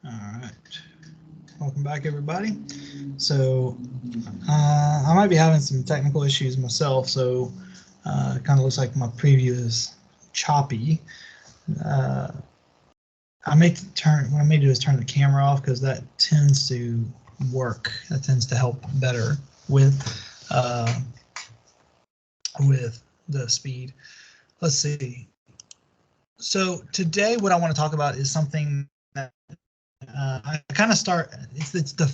All right, welcome back, everybody. So I might be having some technical issues myself, so it kind of looks like my preview is choppy. Uh, what I may do is turn the camera off because that tends to work. That tends to help better uh, with the speed. Let's see. So today, what I want to talk about is something that I kind of start. It's the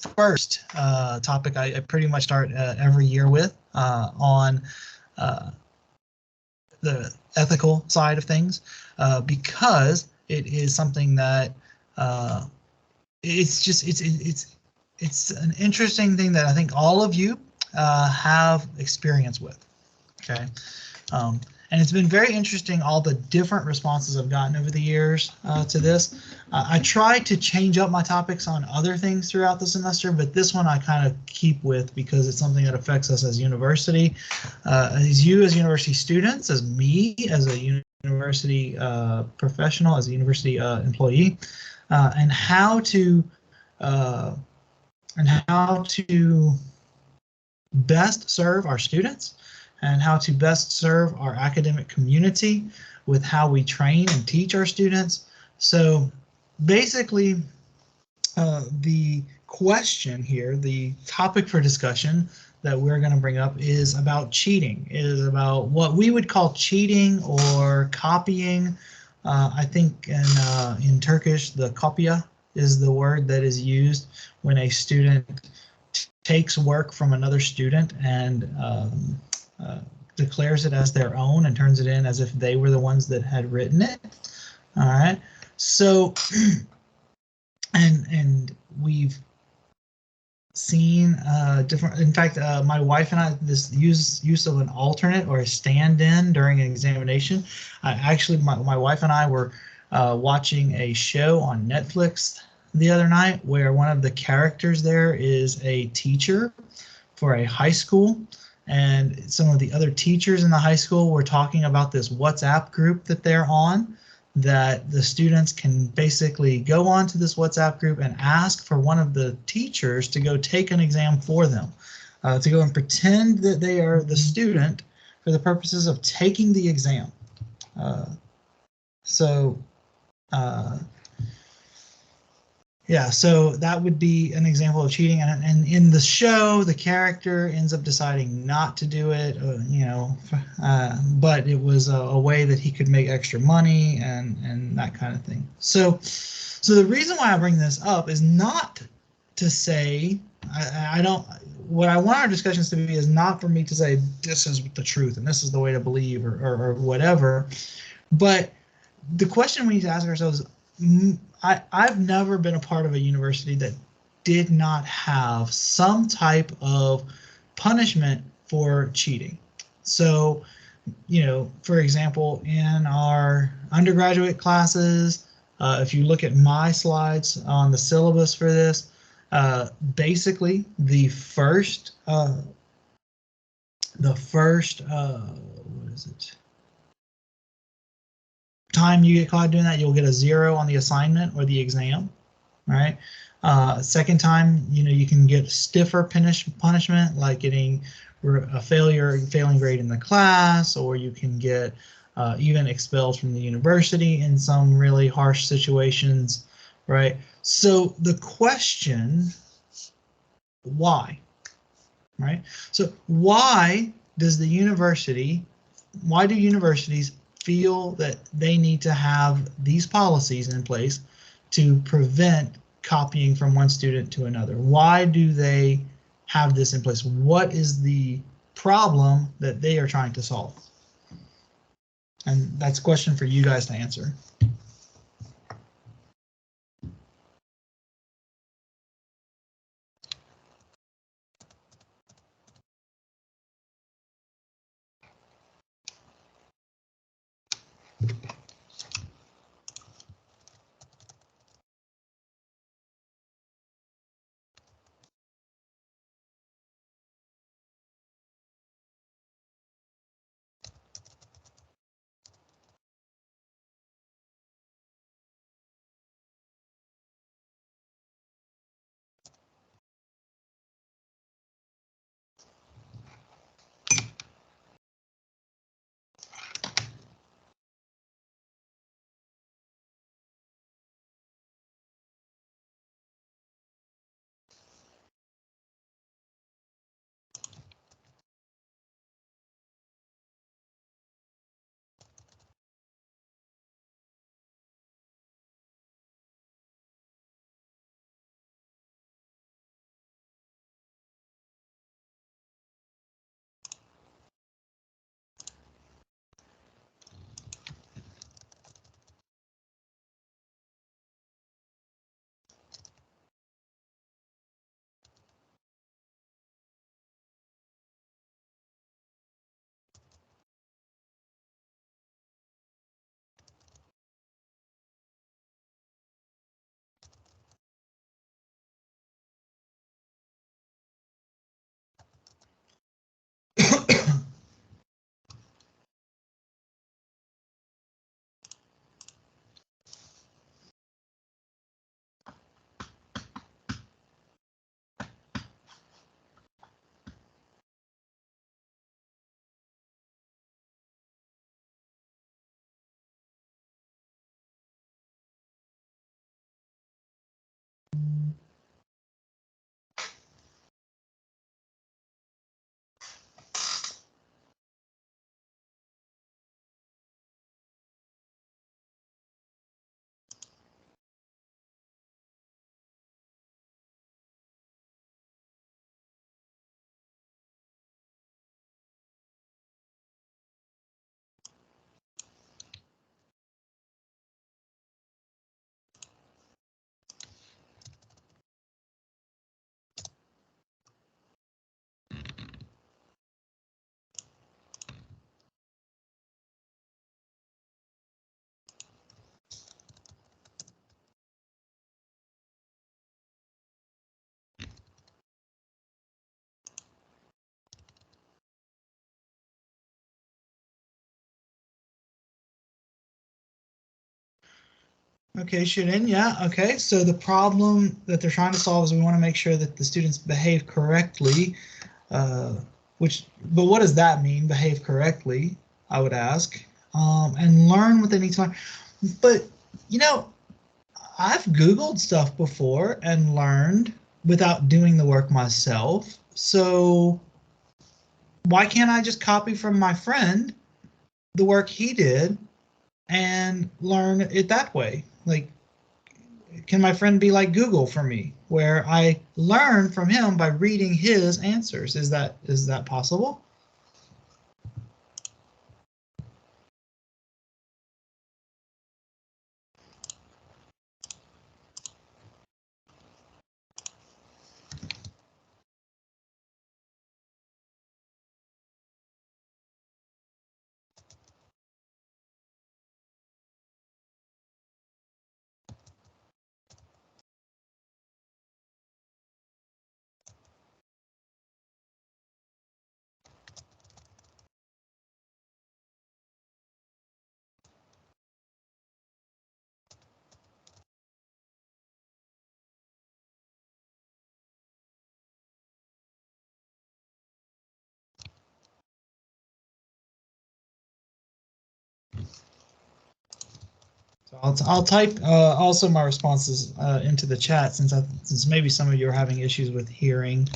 first topic I pretty much start every year with on uh, the ethical side of things because it is something that it's an interesting thing that I think all of you have experience with. Okay. Um, and it's been very interesting, all the different responses I've gotten over the years to this. I try to change up my topics on other things throughout the semester, but this one I kind of keep with because it's something that affects us as university, as you as university students, as me as a university professional, as a university employee, and how to uh, best serve our students and how to best serve our academic community with how we train and teach our students. So basically, the question here, the topic for discussion that we're going to bring up is about cheating. It is about what we would call cheating or copying. I think in Turkish, the kopya is the word that is used when a student takes work from another student and declares it as their own and turns it in as if they were the ones that had written it. All right. So, and we've seen different. In fact, my wife and I, this use of an alternate or a stand-in during an examination. Actually, my wife and I were watching a show on Netflix the other night where one of the characters there is a teacher for a high school, and some of the other teachers in the high school were talking about this WhatsApp group that they're on, that the students can basically go on to this WhatsApp group and ask for one of the teachers to go take an exam for them, to go and pretend that they are the student for the purposes of taking the exam. So yeah, so that would be an example of cheating, and in the show, the character ends up deciding not to do it, but it was a way that he could make extra money and that kind of thing. So the reason why I bring this up is not to say I don't. What I want our discussions to be is not for me to say this is the truth and this is the way to believe or whatever, but the question we need to ask ourselves. I've never been a part of a university that did not have some type of punishment for cheating. So, for example, in our undergraduate classes, if you look at my slides on the syllabus for this, basically the first, what is it? Time you get caught doing that, you'll get a 0 on the assignment or the exam, right? Second time, you can get stiffer punishment, like getting a failing grade in the class, or you can get even expelled from the university in some really harsh situations, right? So the question, why, right? So why do universities feel that they need to have these policies in place to prevent copying from one student to another? Why do they have this in place? What is the problem that they are trying to solve? And that's a question for you guys to answer. Okay, Shirin, yeah, okay. So the problem that they're trying to solve is we want to make sure that the students behave correctly, uh, but what does that mean, behave correctly, I would ask, and learn what they need to learn. But, you know, I've Googled stuff before and learned without doing the work myself. So why can't I just copy from my friend the work he did and learn it that way? Like, can my friend be like Google for me, where I learn from him by reading his answers? Is that possible? So I'll type also my responses into the chat since maybe some of you are having issues with hearing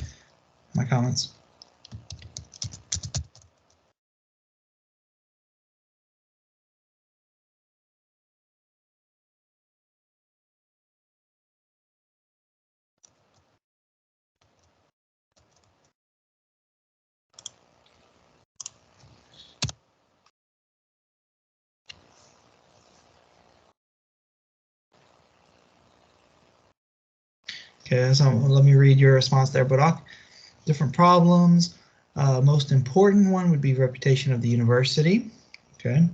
my comments. Okay, so let me read your response there, Burak. Different problems. Most important one would be reputation of the university. Okay.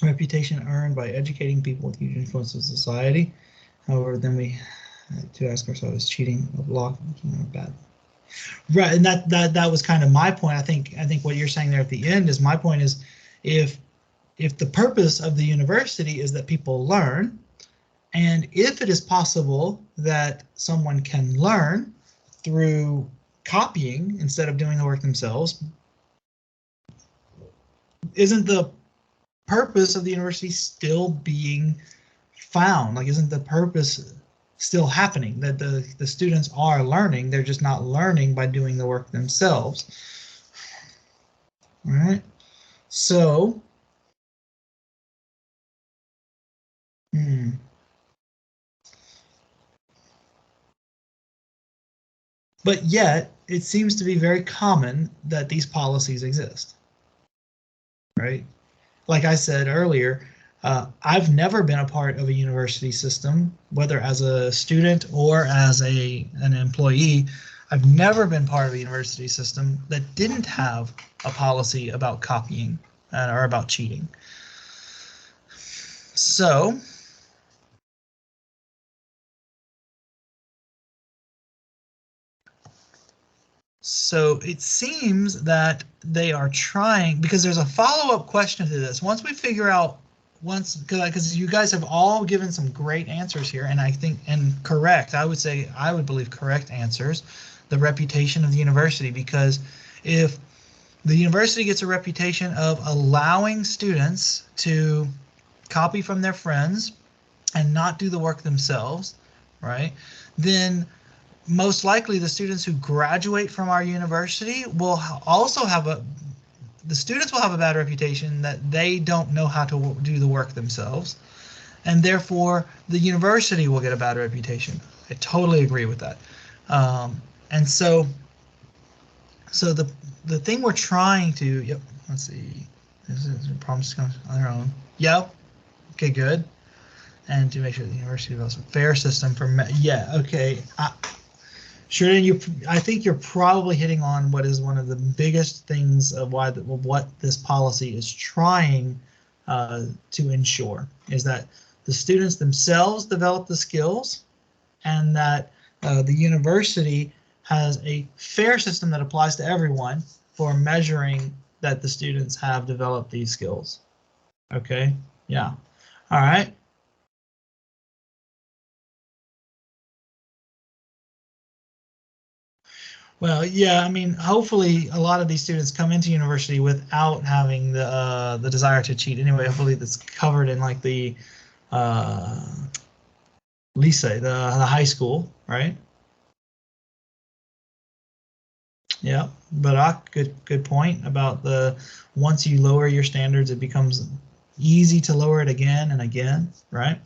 Reputation earned by educating people with huge influence in society. However, then we had to ask ourselves, is cheating a block? Bad. Right, and that was kind of my point. I think what you're saying there at the end is my point is if the purpose of the university is that people learn, and if it is possible that someone can learn through copying instead of doing the work themselves, isn't the purpose of the university still being found? Like, isn't the purpose still happening, that the students are learning, they're just not learning by doing the work themselves? All right, so but yet it seems to be very common that these policies exist, right? Like I said earlier, I've never been a part of a university system, whether as a student or as an employee. I've never been part of a university system that didn't have a policy about copying or about cheating. So it seems that they are trying, because there's a follow-up question to this. Once we figure out, because you guys have all given some great answers here, and I think, and correct, I would believe correct answers, the reputation of the university, because if the university gets a reputation of allowing students to copy from their friends and not do the work themselves, right, then most likely the students who graduate from our university will also have the students will have a bad reputation that they don't know how to do the work themselves, and therefore the university will get a bad reputation. I totally agree with that. And so the thing we're trying to, yep, let's see, this is problems on their own. Yep. Okay, good. And to make sure the university develops a fair system for okay. Sure, I think you're probably hitting on what is one of the biggest things of what this policy is trying to ensure, is that the students themselves develop the skills, and that the university has a fair system that applies to everyone for measuring that the students have developed these skills. Okay, yeah, all right. Well, yeah, I mean, hopefully a lot of these students come into university without having the desire to cheat anyway. Hopefully that's covered in like the lycée, the high school, right? Yeah, but good point about the once you lower your standards, it becomes easy to lower it again and again, right?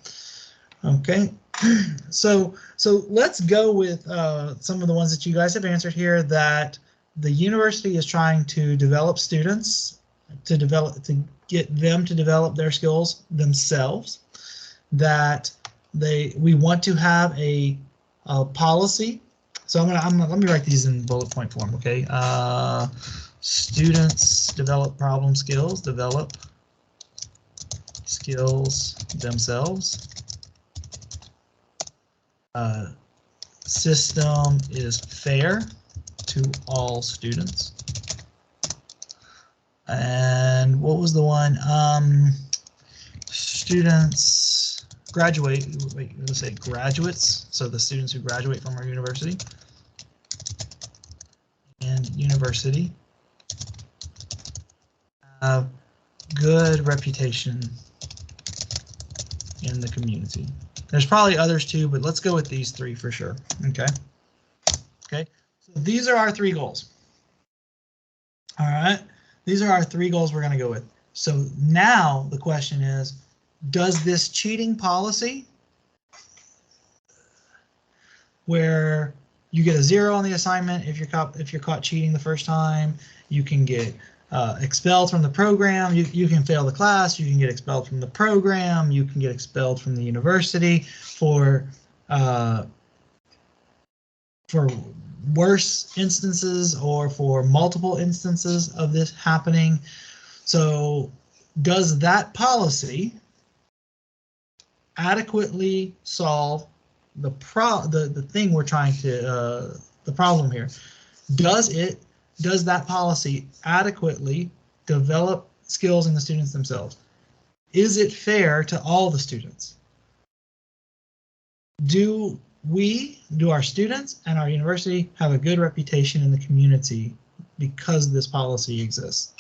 Okay, so let's go with some of the ones that you guys have answered here. That the university is trying to develop students to get them to develop their skills themselves. That we want to have a policy. So let me write these in bullet point form. Okay, students develop skills themselves. System is fair to all students. And what was the one? Students graduate. Wait, let's say graduates. So the students who graduate from our university and university have good reputation in the community. There's probably others too, but let's go with these three for sure. Okay. Okay. So these are our three goals. All right. These are our three goals we're going to go with. So now the question is, does this cheating policy where you get a 0 on the assignment if you're caught cheating the first time, you can get expelled from the program, you can fail the class, you can get expelled from the program, you can get expelled from the university for worse instances or for multiple instances of this happening. So does that policy adequately solve the thing we're trying to the problem here? Does that policy adequately develop skills in the students themselves? Is it fair to all the students? Do our students and our university have a good reputation in the community because this policy exists?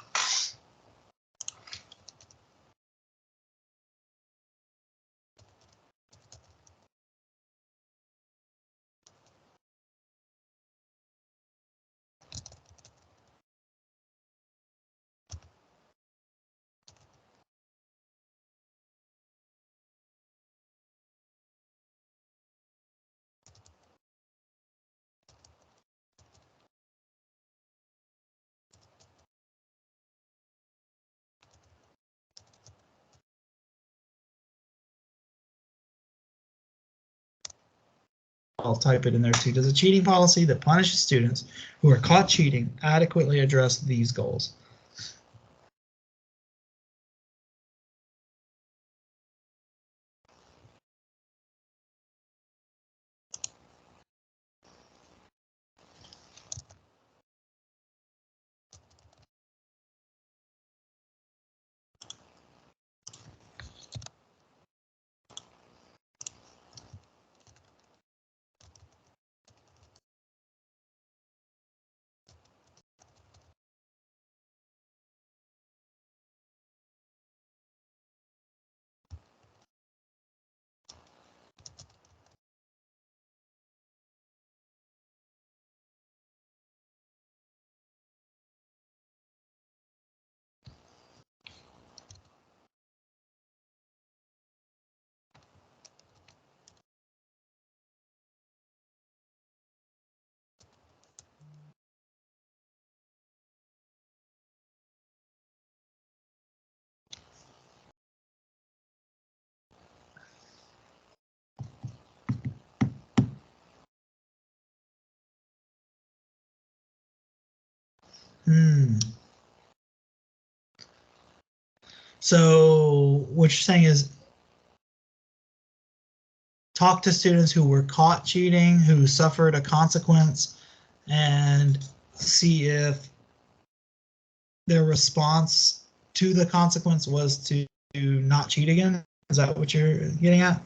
I'll type it in there too. Does a cheating policy that punishes students who are caught cheating adequately address these goals? So what you're saying is talk to students who were caught cheating, who suffered a consequence, and see if their response to the consequence was to not cheat again. Is that what you're getting at?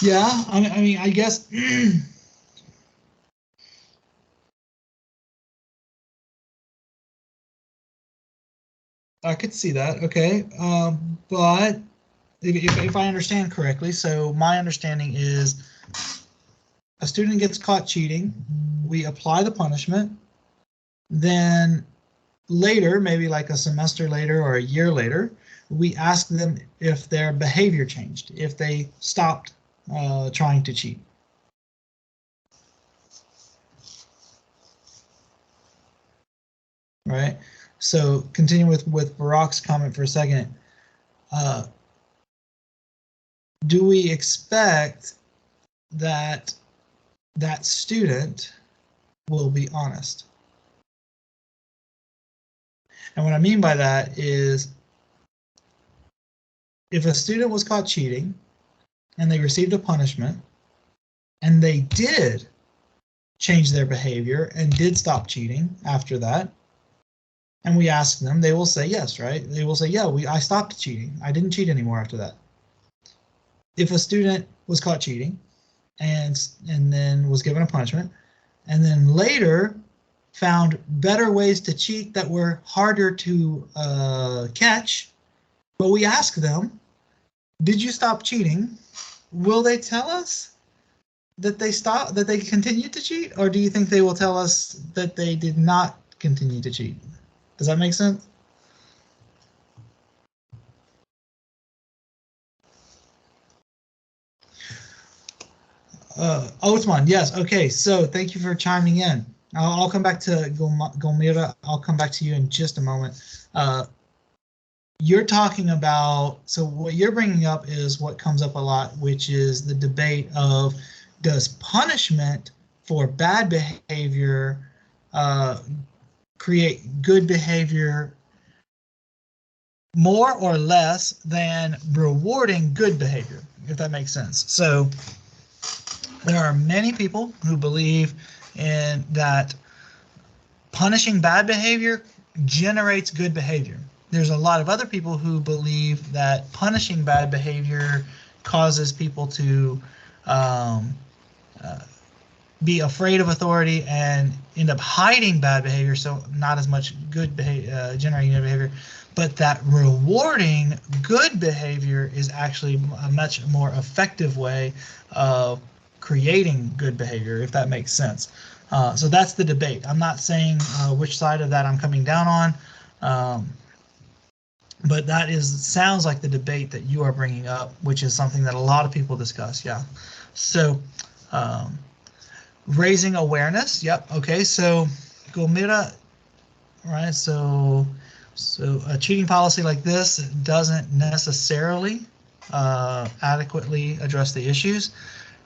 Yeah, I mean, I guess. I could see that. Okay, but if I understand correctly, so my understanding is a student gets caught cheating, we apply the punishment, then later, maybe like a semester later or a year later, we ask them if their behavior changed, if they stopped trying to cheat. Right. So continue with Barack's comment for a second. Do we expect that that student will be honest? And what I mean by that is if a student was caught cheating and they received a punishment and they did change their behavior and did stop cheating after that, and we ask them, they will say yes, right? They will say, yeah, I stopped cheating. I didn't cheat anymore after that. If a student was caught cheating and then was given a punishment and then later found better ways to cheat that were harder to catch, but we ask them, did you stop cheating? Will they tell us that they continued to cheat, or do you think they will tell us that they did not continue to cheat? Does that make sense? Othman, yes. Okay, so thank you for chiming in. I'll come back to Gomira. I'll come back to you in just a moment. You're talking about, so what you're bringing up is what comes up a lot, which is the debate of does punishment for bad behavior create good behavior more or less than rewarding good behavior, if that makes sense. So there are many people who believe in that punishing bad behavior generates good behavior. There's a lot of other people who believe that punishing bad behavior causes people to be afraid of authority and end up hiding bad behavior, so not as much good behavior, generating good behavior, but that rewarding good behavior is actually a much more effective way of creating good behavior, if that makes sense. So that's the debate. I'm not saying which side of that I'm coming down on, but that sounds like the debate that you are bringing up, which is something that a lot of people discuss. Yeah. So raising awareness. Yep. Okay. So Gomira, right? So a cheating policy like this doesn't necessarily adequately address the issues,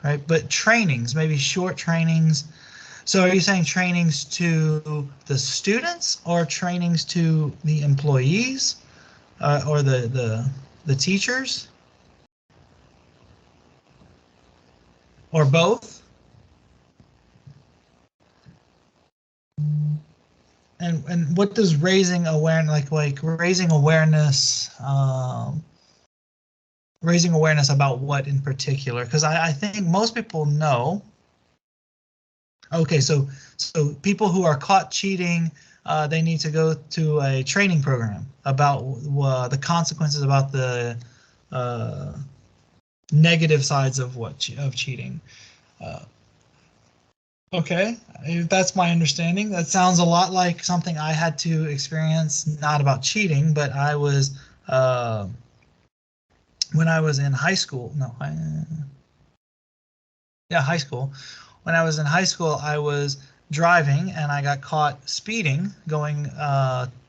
right? But trainings, maybe short trainings. So are you saying trainings to the students or trainings to the employees or the teachers or both? And what does raising awareness like raising awareness about what in particular? Because I think most people know. Okay, so people who are caught cheating, they need to go to a training program about the consequences, about the negative sides of cheating. Okay, if that's my understanding. That sounds a lot like something I had to experience, not about cheating, but I was when I was in high school. No, high school. When I was in high school, I was driving and I got caught speeding, going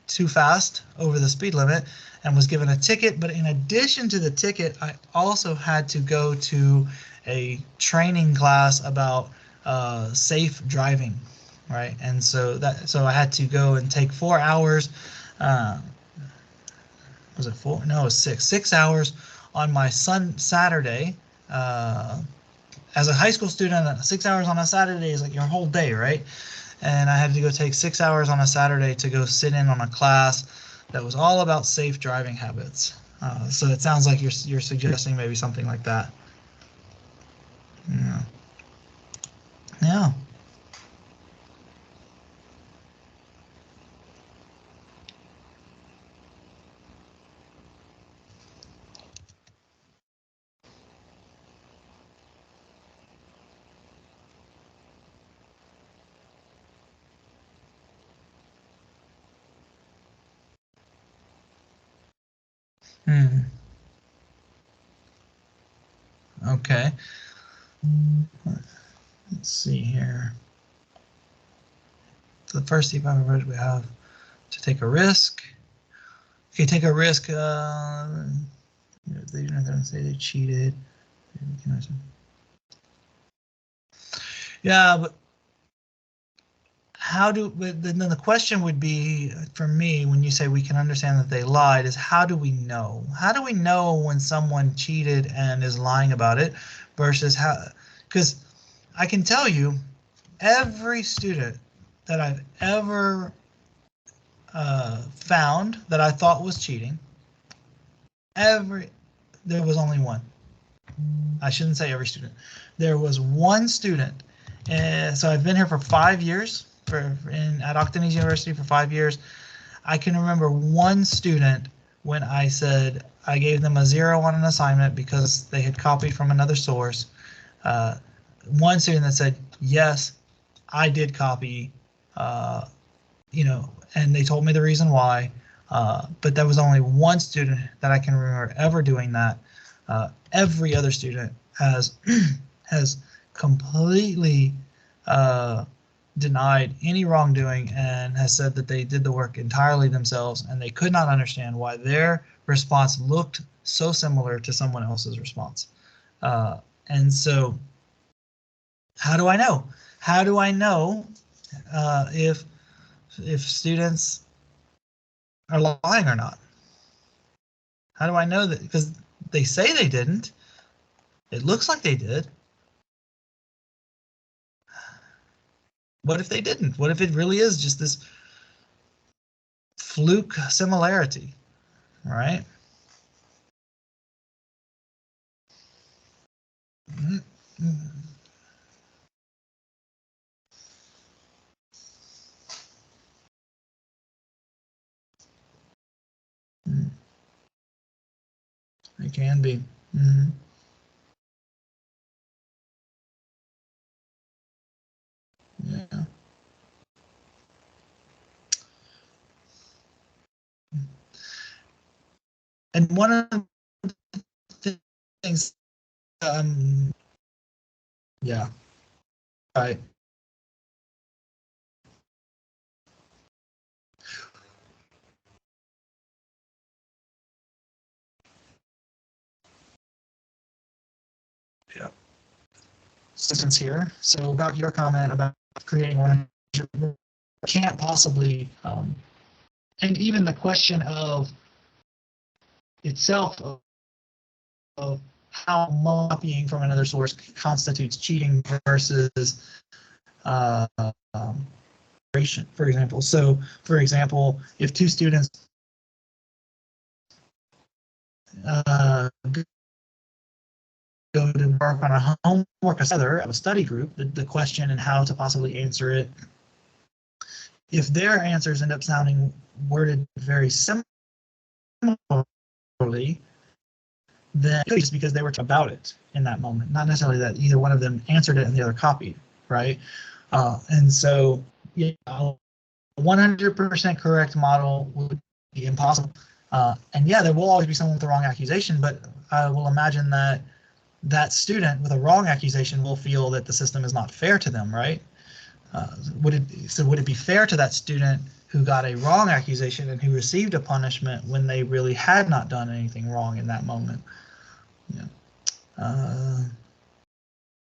too fast over the speed limit, and was given a ticket. But in addition to the ticket, I also had to go to a training class about safe driving, right? And so I had to go and take 4 hours. Was it 4? No, it was 6. 6 hours on my Saturday. As a high school student, 6 hours on a Saturday is like your whole day, right? And I had to go take 6 hours on a Saturday to go sit in on a class that was all about safe driving habits. So it sounds like you're suggesting maybe something like that. Yeah. Yeah. Hmm. Okay. Let's see here. So the first C5 we have to take a risk. Okay, take a risk. They don't say they cheated. Yeah, but how do? But then the question would be for me when you say we can understand that they lied is how do we know? How do we know when someone cheated and is lying about it versus how? Because I can tell you every student that I've ever found that I thought was cheating, there was only one. I shouldn't say every student. There was one student, and so I've been here for 5 years, at Octanes University for 5 years. I can remember one student when I said I gave them a 0 on an assignment because they had copied from another source. One student that said, yes, I did copy, and they told me the reason why. But there was only one student that I can remember ever doing that. Every other student has has completely denied any wrongdoing and has said that they did the work entirely themselves, and they could not understand why their response looked so similar to someone else's response. And so, how do I know? How do I know if students are lying or not? How do I know that? Because they say they didn't. It looks like they did. What if they didn't? What if it really is just this fluke similarity, right? It can be. Mm-hmm. Yeah. And one of the things, yeah, right. Yeah. Assistance here. So about your comment about creating one, can't possibly, and even the question of itself of how copying from another source constitutes cheating versus um, for example. So, for example, if two students go to work on a homework together of a study group, the question and how to possibly answer it, if their answers end up sounding worded very similarly, then just because they were about it in that moment, not necessarily that either one of them answered it and the other copied, right? And so, yeah, a 100% correct model would be impossible. And yeah, there will always be someone with the wrong accusation, but I will imagine that that student with a wrong accusation will feel that the system is not fair to them, right? Would it be fair to that student who got a wrong accusation and who received a punishment when they really had not done anything wrong in that moment? Yeah.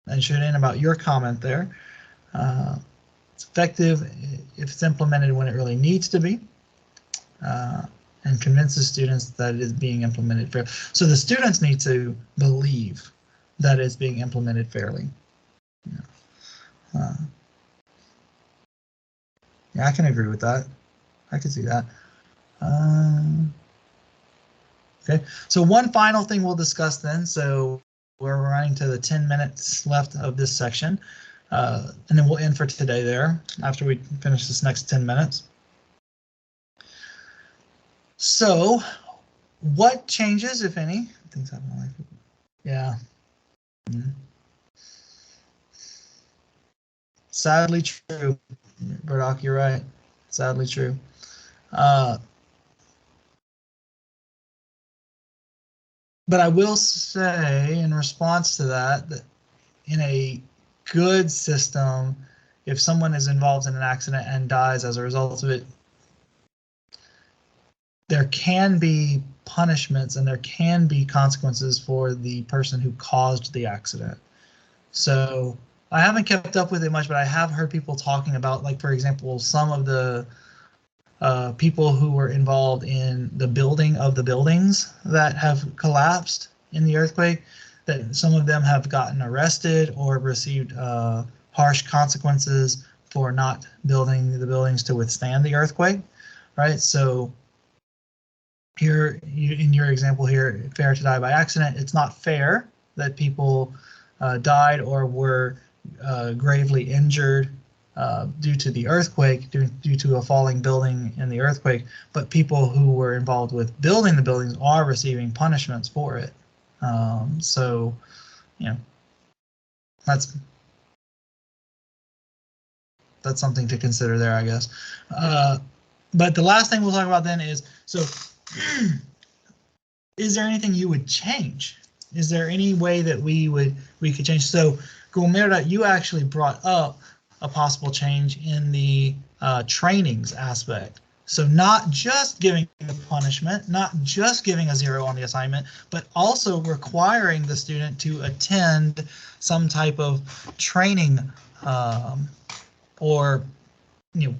And Shannon, about your comment there, it's effective if it's implemented when it really needs to be, and convinces students that it is being implemented fairly. So the students need to believe that it's being implemented fairly. Yeah. Yeah, I can agree with that. I can see that. Okay, so one final thing we'll discuss then. So we're running to the 10 minutes left of this section, and then we'll end for today there after we finish this next 10 minutes. So what changes, if any? Things happen in life. Yeah. Sadly true, Burdock, you're right. Sadly true. But I will say in response to that, that in a good system, if someone is involved in an accident and dies as a result of it, there can be punishments and there can be consequences for the person who caused the accident. So I haven't kept up with it much, but I have heard people talking about, like, for example, some of the people who were involved in the building of the buildings that have collapsed in the earthquake, that some of them have gotten arrested or received harsh consequences for not building the buildings to withstand the earthquake, right? So here, in your example here, fair to die by accident, it's not fair that people died or were gravely injured due to the earthquake, due to a falling building in the earthquake, but people who were involved with building the buildings are receiving punishments for it. So, you know, that's something to consider there, I guess. But the last thing we'll talk about then is, so is there anything you would change? Is there any way that we could change? So, Gulmerda, you actually brought up a possible change in the trainings aspect. So not just giving the punishment, not just giving a 0 on the assignment, but also requiring the student to attend some type of training or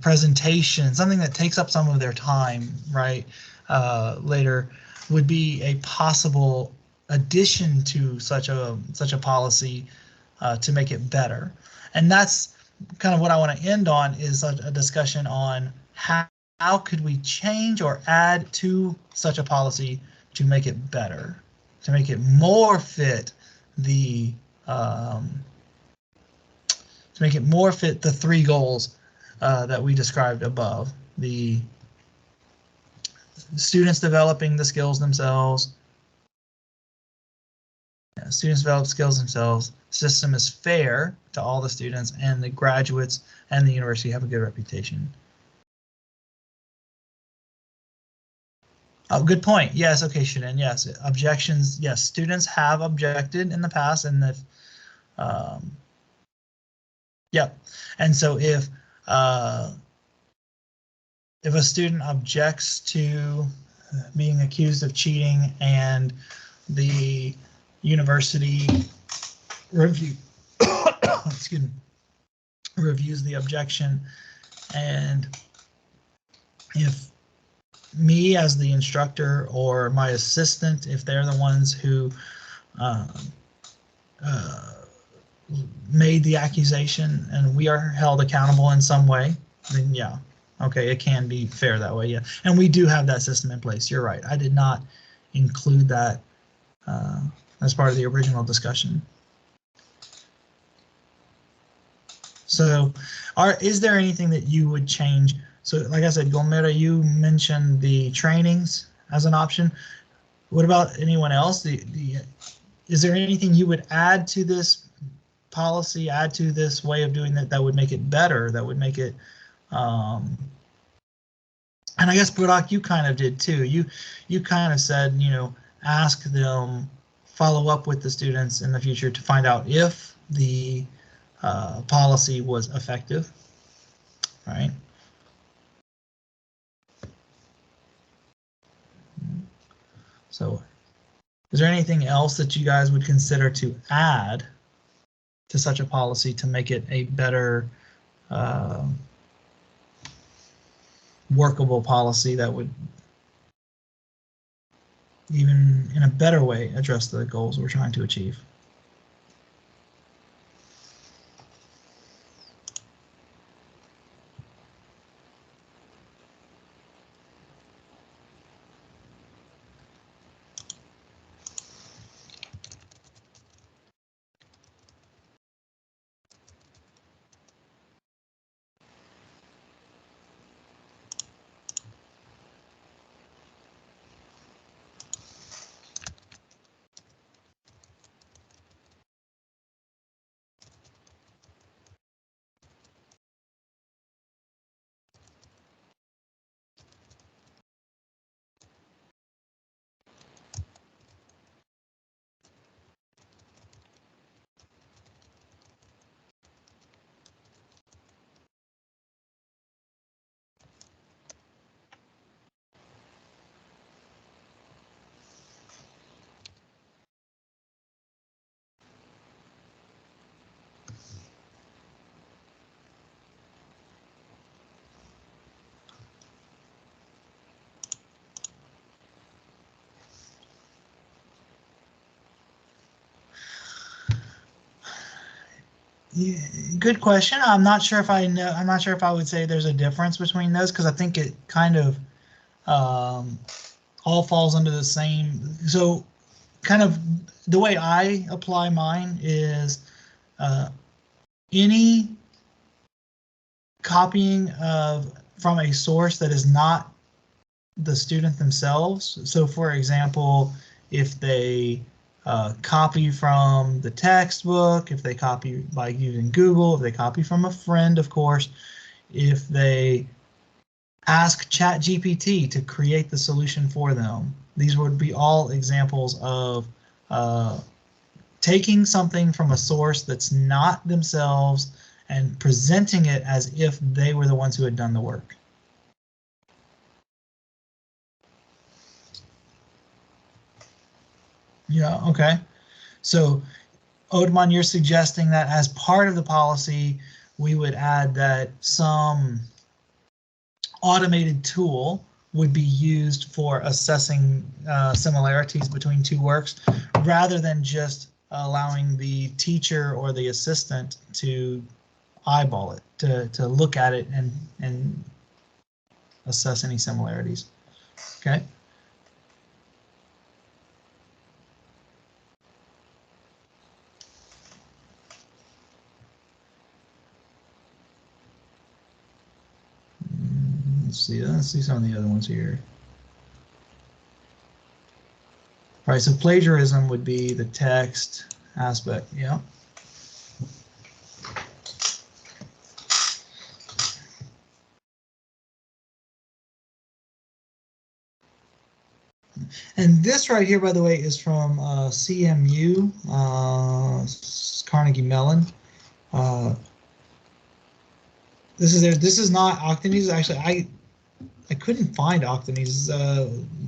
presentation, something that takes up some of their time, right? Later would be a possible addition to such a policy to make it better. And that's kind of what I want to end on, is a discussion on how could we change or add to such a policy to make it better, to make it more fit the three goals that we described above: the students developing the skills themselves. Students develop skills themselves. System is fair to all the students, and the graduates and the university have a good reputation. Oh, good point. Yes. Okay, Shannon. Yes. Objections. Yes. Students have objected in the past, and yeah. And so if a student objects to being accused of cheating and the university reviews the objection, and if me as the instructor or my assistant, if they're the ones who made the accusation and we are held accountable in some way, then yeah, okay, it can be fair that way, yeah. And we do have that system in place. You're right. I did not include that as part of the original discussion. So, is there anything that you would change? So, like I said, Gulmerda, you mentioned the trainings as an option. What about anyone else? Is there anything you would add to this policy, add to this way of doing that would make it better, that would make it, and I guess, Burak, you kind of did too. You kind of said, ask them, follow up with the students in the future to find out if the policy was effective, right? So, is there anything else that you guys would consider to add to such a policy to make it a better workable policy that would even in a better way address the goals we're trying to achieve? Good question. I'm not sure if I know. I'm not sure if I would say there's a difference between those, because I think it kind of all falls under the same. So kind of the way I apply mine is any copying from a source that is not the student themselves. So for example, if they copy from the textbook, if they copy by using Google, if they copy from a friend, of course, if they ask ChatGPT to create the solution for them, these would be all examples of taking something from a source that's not themselves and presenting it as if they were the ones who had done the work. Yeah, okay. So Odman, you're suggesting that as part of the policy, we would add that some automated tool would be used for assessing similarities between two works, rather than just allowing the teacher or the assistant to eyeball it, to look at it and assess any similarities. Okay. Let's see some of the other ones here. All right, so plagiarism would be the text aspect. Yeah. And this right here, by the way, is from CMU, Carnegie Mellon. This is not Octanes. Actually, I couldn't find Octanes.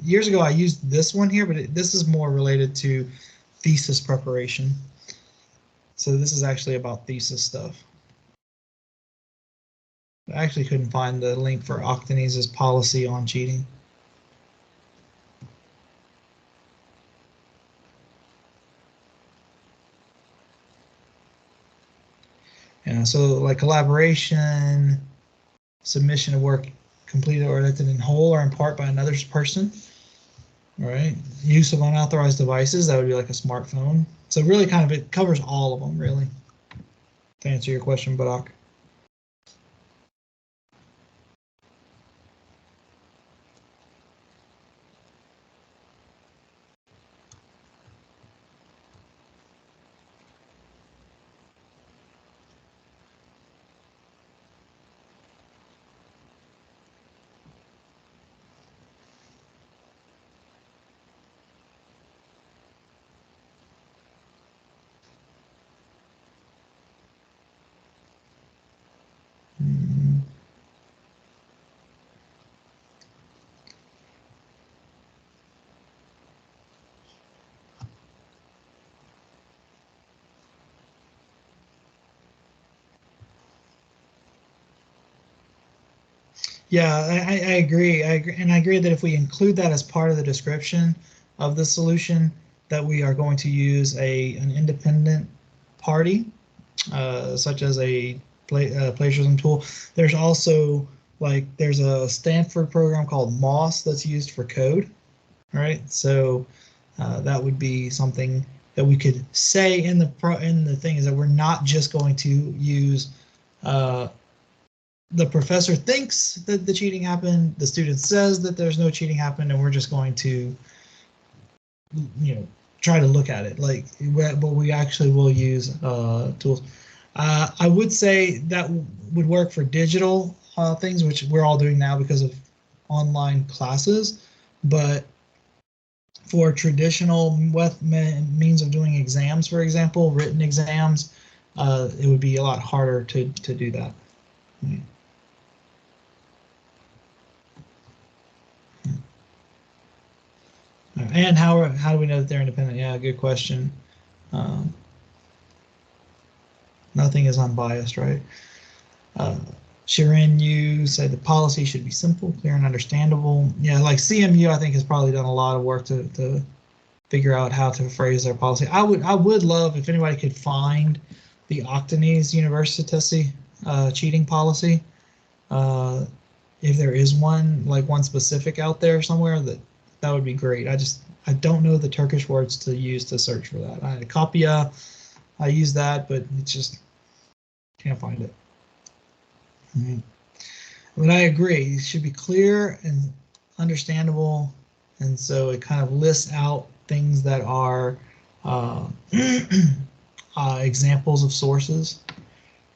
Years ago, I used this one here, but this is more related to thesis preparation. So this is actually about thesis stuff. I actually couldn't find the link for Octanes' policy on cheating. Yeah, so like collaboration, submission of work completed or edited in whole or in part by another person. All right, use of unauthorized devices, that would be like a smartphone. So really kind of it covers all of them, really, to answer your question, Barak. Yeah, I agree. I agree, and I agree that if we include that as part of the description of the solution, that we are going to use an independent party, such as a plagiarism tool. There's also there's a Stanford program called MOS that's used for code. All right, so that would be something that we could say in the thing, is that we're not just going to use the professor thinks that the cheating happened, the student says that there's no cheating happened, and we're just going to, try to look at it but we actually will use tools. I would say that would work for digital things, which we're all doing now because of online classes, but for traditional means of doing exams, for example, written exams, it would be a lot harder to do that. And how do we know that they're independent? Yeah, good question. Nothing is unbiased, right? Shirin, you said the policy should be simple, clear, and understandable. Yeah, like CMU, I think has probably done a lot of work to figure out how to phrase their policy. I would love if anybody could find the Octanese University cheating policy. If there is one, like one specific out there somewhere, that would be great. I don't know the Turkish words to use to search for that. Copia, I use that, but it's just can't find it. But I agree, it should be clear and understandable, and so it kind of lists out things that are examples of sources,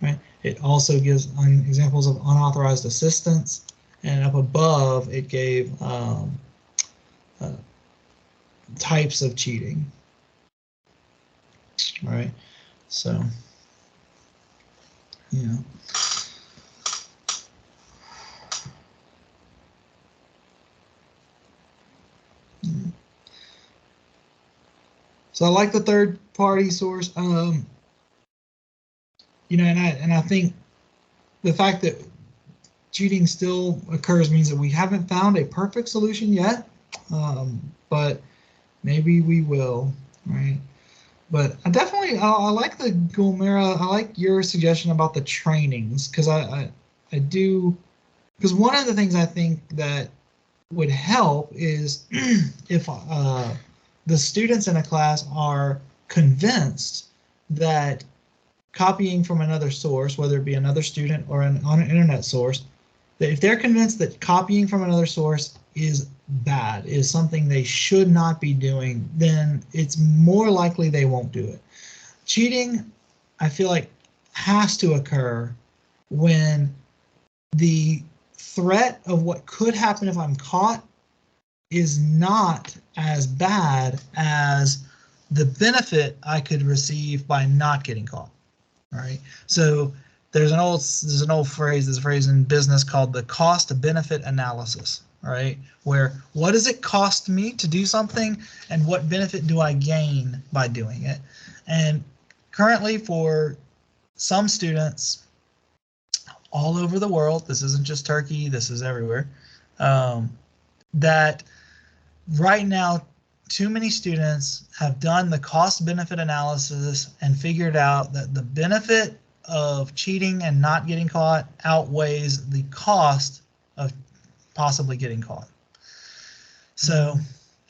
right? It also gives examples of unauthorized assistance, and up above it gave types of cheating. All right, so yeah. So I like the third-party source, you know, and I think the fact that cheating still occurs means that we haven't found a perfect solution yet, but maybe we will, right? But I definitely I like the Gulmira. I like your suggestion about the trainings, because I do, because one of the things I think that would help is if the students in a class are convinced that copying from another source, whether it be another student or on an internet source, that if they're convinced that copying from another source is bad, is something they should not be doing, then it's more likely they won't do it. Cheating, I feel like, has to occur when the threat of what could happen if I'm caught is not as bad as the benefit I could receive by not getting caught. All right. So there's an old phrase, there's a phrase in business called the cost benefit analysis, right? Where what does it cost me to do something and what benefit do I gain by doing it? And currently for some students all over the world, this isn't just Turkey, this is everywhere, that right now too many students have done the cost benefit analysis and figured out that the benefit of cheating and not getting caught outweighs the cost of possibly getting caught. So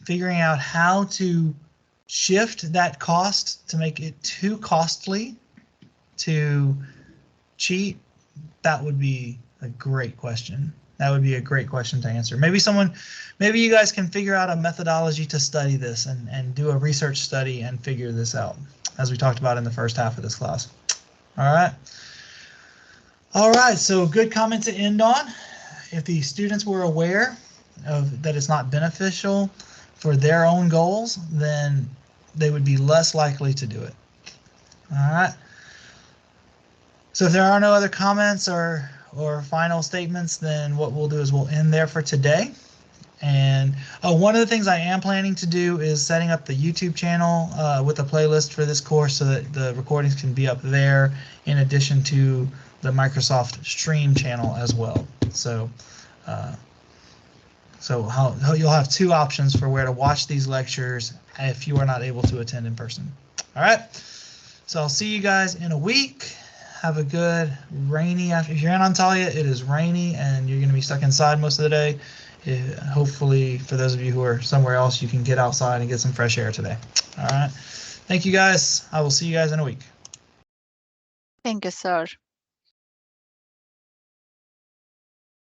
figuring out how to shift that cost to make it too costly to cheat, that would be a great question. That would be a great question to answer. Maybe you guys can figure out a methodology to study this and do a research study and figure this out, as we talked about in the first half of this class. All right. All right, so good comment to end on. If the students were aware of that it's not beneficial for their own goals, then they would be less likely to do it. All right. So if there are no other comments or final statements, then what we'll do is we'll end there for today. And one of the things I am planning to do is setting up the YouTube channel with a playlist for this course so that the recordings can be up there in addition to the Microsoft Stream channel as well. So you'll have two options for where to watch these lectures if you are not able to attend in person. All right, so I'll see you guys in a week. Have a good rainy afternoon. If you're in Antalya, it is rainy and you're going to be stuck inside most of the day. Hopefully, for those of you who are somewhere else, you can get outside and get some fresh air today. All right. Thank you, guys. I will see you guys in a week. Thank you, sir.